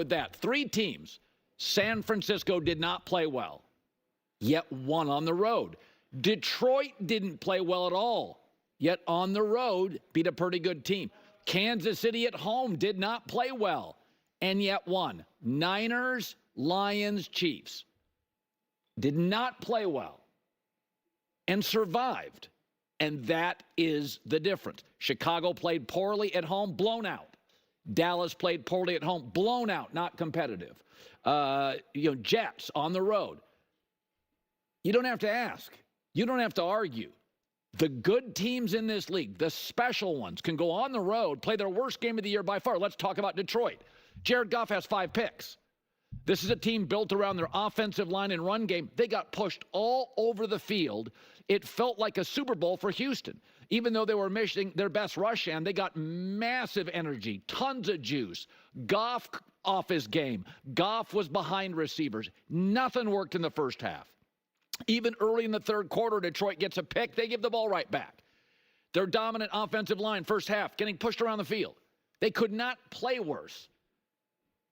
with that. 3 teams. San Francisco did not play well, yet won on the road. Detroit didn't play well at all, yet on the road beat a pretty good team. Kansas City at home did not play well, and yet won. Niners, Lions, Chiefs did not play well and survived. And that is the difference. Chicago played poorly at home, blown out. Dallas played poorly at home, blown out, not competitive. Jets on the road. You don't have to ask. You don't have to argue. The good teams in this league, the special ones, can go on the road, play their worst game of the year by far. Let's talk about Detroit. Jared Goff has 5 picks. This is a team built around their offensive line and run game. They got pushed all over the field. It felt like a Super Bowl for Houston. Even though they were missing their best rush end, they got massive energy, tons of juice. Goff off his game. Goff was behind receivers. Nothing worked in the first half. Even early in the third quarter, Detroit gets a pick. They give the ball right back. Their dominant offensive line, first half, getting pushed around the field. They could not play worse.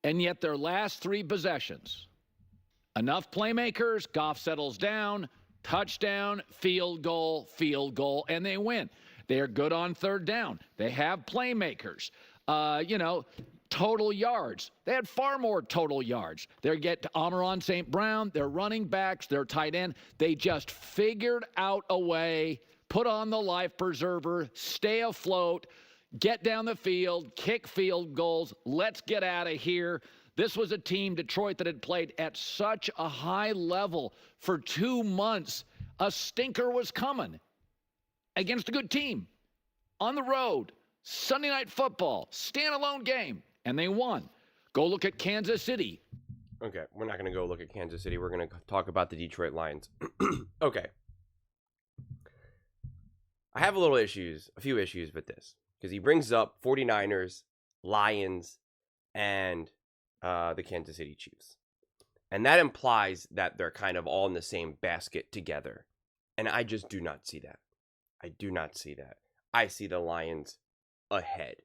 And yet their last 3 possessions, enough playmakers, Goff settles down, touchdown, field goal, and they win. They are good on third down. They have playmakers. Total yards. They had far more total yards. They get to Amon-Ra St. Brown, their running backs, their tight end. They just figured out a way, put on the life preserver, stay afloat, get down the field, kick field goals. Let's get out of here. This was a team, Detroit, that had played at such a high level for 2 months. A stinker was coming against a good team on the road. Sunday Night Football, standalone game. And they won. Go look at Kansas City. Okay, we're not going to go look at Kansas City. We're going to talk about the Detroit Lions. Okay. I have a few issues with this. Because he brings up 49ers, Lions, and the Kansas City Chiefs. And that implies that they're kind of all in the same basket together. And I just do not see that. I do not see that. I see the Lions ahead.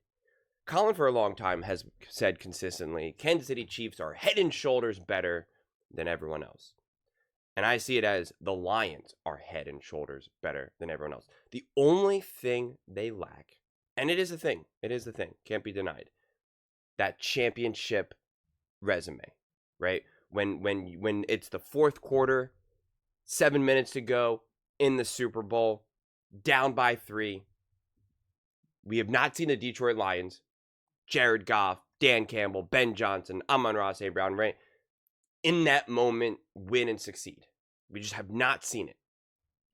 Colin, for a long time, has said consistently, Kansas City Chiefs are head and shoulders better than everyone else. And I see it as the Lions are head and shoulders better than everyone else. The only thing they lack, and it is a thing, can't be denied, that championship resume, right? When it's the fourth quarter, 7 minutes to go in the Super Bowl, down by 3. We have not seen the Detroit Lions, Jared Goff, Dan Campbell, Ben Johnson, Amon-Ra St. Brown, right? In that moment, win and succeed. We just have not seen it.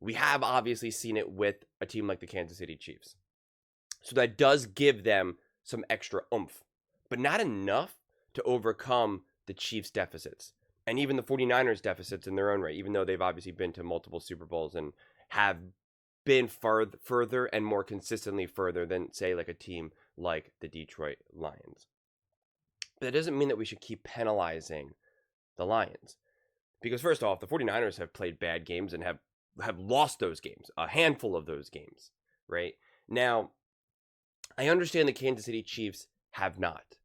We have obviously seen it with a team like the Kansas City Chiefs. So that does give them some extra oomph, but not enough to overcome the Chiefs' deficits. And even the 49ers' deficits in their own right, even though they've obviously been to multiple Super Bowls and have been further and more consistently further than, say, like a team like the Detroit Lions. But that doesn't mean that we should keep penalizing the Lions. Because first off, the 49ers have played bad games and have lost those games, a handful of those games, right? Now, I understand the Kansas City Chiefs have not.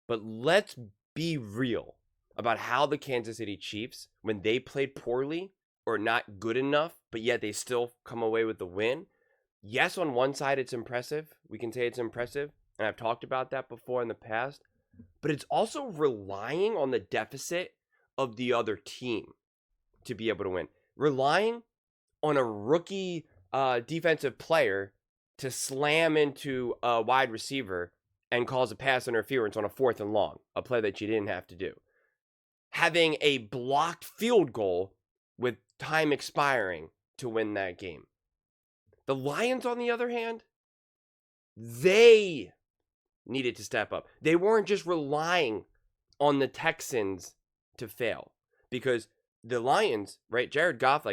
But let's be real about how the Kansas City Chiefs, when they played poorly or not good enough, but yet they still come away with the win. Yes, on one side it's impressive. We can say it's impressive. And I've talked about that before in the past. But it's also relying on the deficit of the other team to be able to win. Relying on a rookie defensive player to slam into a wide receiver and cause a pass interference on a 4th and long, a play that you didn't have to do. Having a blocked field goal with time expiring to win that game. The Lions, on the other hand, they needed to step up. They weren't just relying on the Texans to fail. Because the Lions, right, Jared Goff,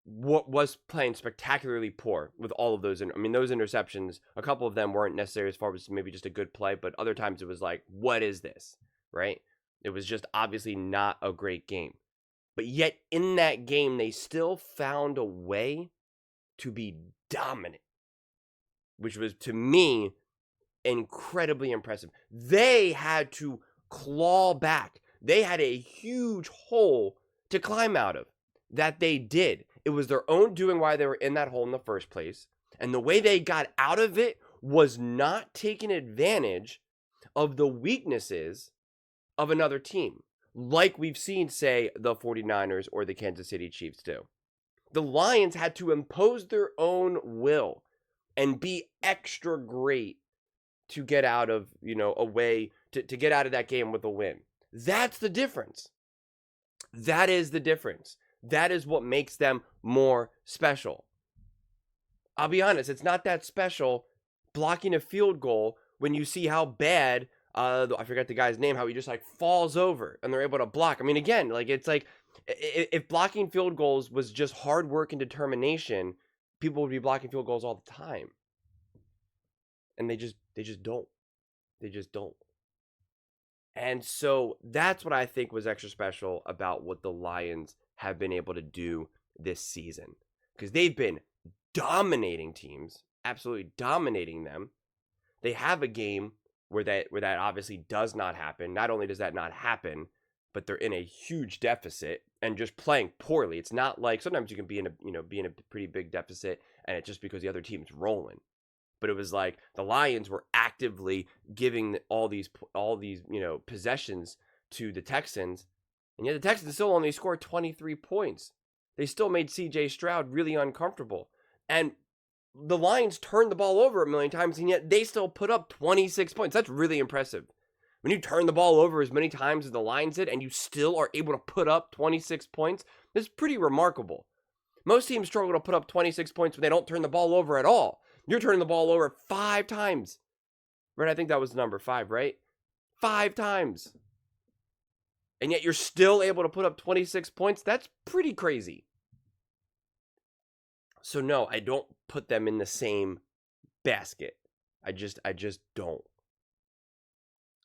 was playing spectacularly poor with all of those. Those interceptions, a couple of them weren't necessary as far as maybe just a good play, but other times it was like, what is this, right? It was just obviously not a great game. But yet in that game, they still found a way to be dominant, which was, to me, incredibly impressive. They had to claw back. They had a huge hole to climb out of that they did. It was their own doing why they were in that hole in the first place. And the way they got out of it was not taking advantage of the weaknesses of another team, like we've seen, say, the 49ers or the Kansas City Chiefs do. The Lions had to impose their own will and be extra great to get out of, a way to get out of that game with a win. That's the difference. That is the difference. That is what makes them more special. I'll be honest, it's not that special blocking a field goal when you see how bad, I forget the guy's name, how he just falls over and they're able to block. I mean, again, it's like if blocking field goals was just hard work and determination, people would be blocking field goals all the time. And they just don't. They just don't. And so that's what I think was extra special about what the Lions have been able to do this season. Because they've been dominating teams, absolutely dominating them. They have a game where that obviously does not happen. Not only does that not happen, but they're in a huge deficit and just playing poorly. It's not like sometimes you can be in a pretty big deficit and it's just because the other team's rolling. But it was like the Lions were actively giving all these possessions to the Texans, and yet the Texans still only scored 23 points. They still made C.J. Stroud really uncomfortable, and the Lions turned the ball over a million times, and yet they still put up 26 points. That's really impressive. When you turn the ball over as many times as the Lions did, and you still are able to put up 26 points, it's pretty remarkable. Most teams struggle to put up 26 points when they don't turn the ball over at all. You're turning the ball over 5 times. Right? I think that was number 5, right? 5 times. And yet you're still able to put up 26 points. That's pretty crazy. So no, I don't put them in the same basket. I just don't.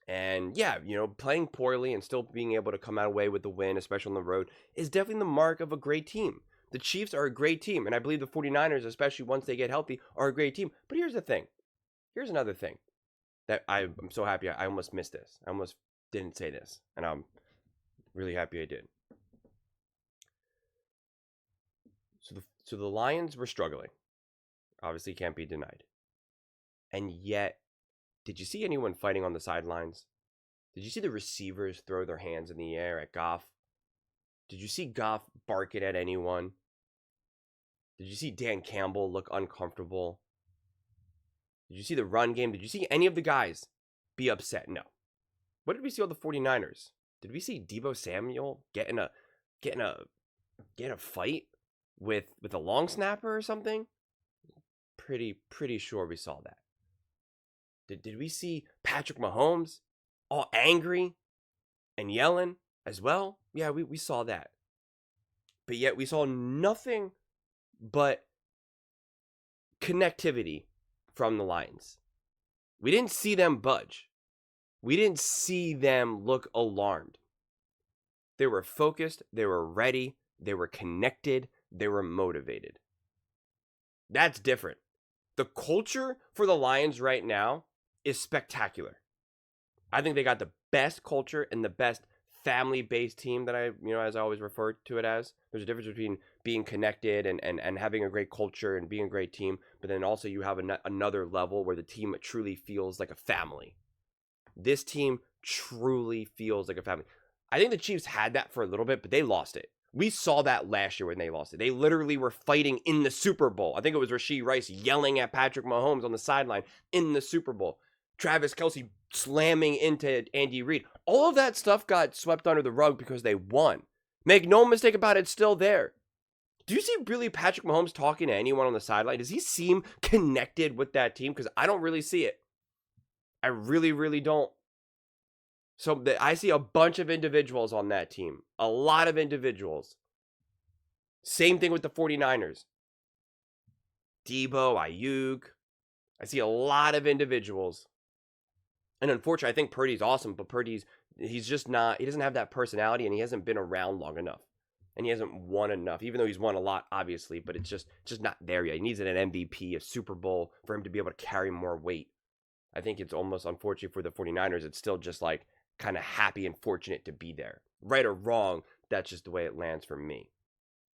And yeah, playing poorly and still being able to come out away with the win, especially on the road, is definitely the mark of a great team. The Chiefs are a great team, and I believe the 49ers, especially once they get healthy, are a great team. But here's the thing. Here's another thing that I'm so happy I almost missed this. I almost didn't say this, and I'm really happy I did. So the Lions were struggling. Obviously can't be denied. And yet, did you see anyone fighting on the sidelines? Did you see the receivers throw their hands in the air at Goff? Did you see Goff bark it at anyone? Did you see Dan Campbell look uncomfortable? Did you see the run game? Did you see any of the guys be upset? No. What did we see on the 49ers? Did we see Deebo Samuel get in a fight with a long snapper or something? Pretty sure we saw that. Did we see Patrick Mahomes all angry and yelling as well? Yeah, we saw that. But yet we saw nothing but connectivity from the Lions. We didn't see them budge. We didn't see them look alarmed. They were focused, they were ready, they were connected, they were motivated. That's different. The culture for the Lions right now is spectacular. I think they got the best culture and the best family-based team that I, as I always refer to it as. There's a difference between being connected and having a great culture and being a great team, but then also you have another level where the team truly feels like a family. This team truly feels like a family. I think the Chiefs had that for a little bit, but they lost it. We saw that last year when they lost it. They literally were fighting in the Super Bowl. I think it was Rashee Rice yelling at Patrick Mahomes on the sideline in the Super Bowl. Travis Kelce slamming into Andy Reid. All of that stuff got swept under the rug because they won. Make no mistake about it, it's still there. Do you see really Patrick Mahomes talking to anyone on the sideline? Does he seem connected with that team? Because I don't really see it. I really, really don't. So I see a bunch of individuals on that team. A lot of individuals. Same thing with the 49ers. Deebo, Ayuk. I see a lot of individuals. And unfortunately, I think Purdy's awesome, but he's just not, he doesn't have that personality and he hasn't been around long enough. And he hasn't won enough, even though he's won a lot, obviously, but it's just not there yet. He needs an MVP, a Super Bowl for him to be able to carry more weight. I think it's almost unfortunate for the 49ers. It's still just like kind of happy and fortunate to be there. Right or wrong, that's just the way it lands for me.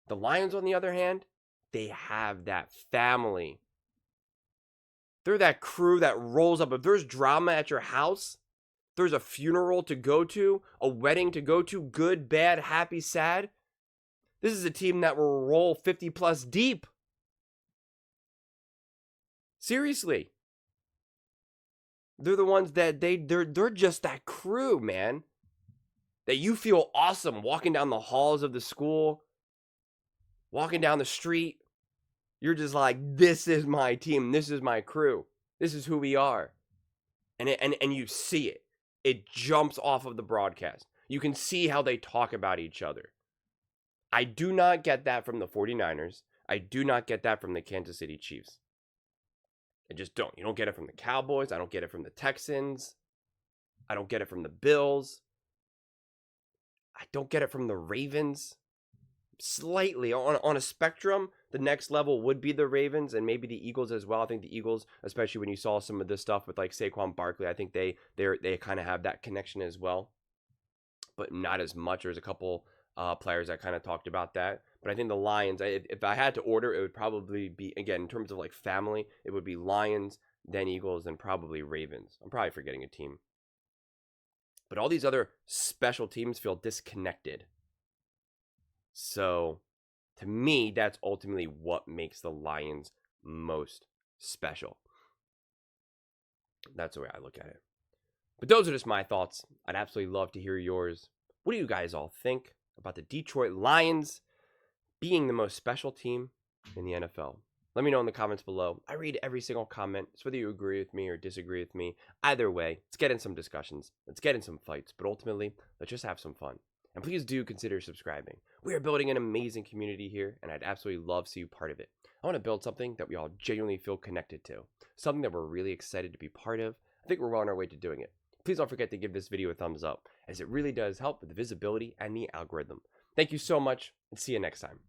The Lions, on the other hand, they have that family. They're that crew that rolls up. If there's drama at your house, there's a funeral to go to, a wedding to go to, good, bad, happy, sad. This is a team that will roll 50 plus deep. Seriously. They're the ones that they're just that crew, man. That you feel awesome walking down the halls of the school, walking down the street. You're just like, this is my team. This is my crew. This is who we are. And you see it. It jumps off of the broadcast. You can see how they talk about each other. I do not get that from the 49ers. I do not get that from the Kansas City Chiefs. I just don't. You don't get it from the Cowboys. I don't get it from the Texans. I don't get it from the Bills. I don't get it from the Ravens. Slightly on a spectrum, the next level would be the Ravens and maybe the Eagles as well. I think the Eagles, especially when you saw some of this stuff with like Saquon Barkley, I think they kind of have that connection as well, but not as much. There's a couple players that kind of talked about that, but I think the Lions, if I had to order, it would probably be, again, in terms of like family, it would be Lions, then Eagles, and probably Ravens. I'm probably forgetting a team, but all these other special teams feel disconnected. So, to me, that's ultimately what makes the Lions most special. That's the way I look at it. But those are just my thoughts. I'd absolutely love to hear yours. What do you guys all think about the Detroit Lions being the most special team in the NFL? Let me know in the comments below. I read every single comment, so whether you agree with me or disagree with me. Either way, let's get in some discussions. Let's get in some fights. But ultimately, let's just have some fun. And please do consider subscribing. We are building an amazing community here, and I'd absolutely love to see you part of it. I want to build something that we all genuinely feel connected to. Something that we're really excited to be part of. I think we're well on our way to doing it. Please don't forget to give this video a thumbs up, as it really does help with the visibility and the algorithm. Thank you so much, and see you next time.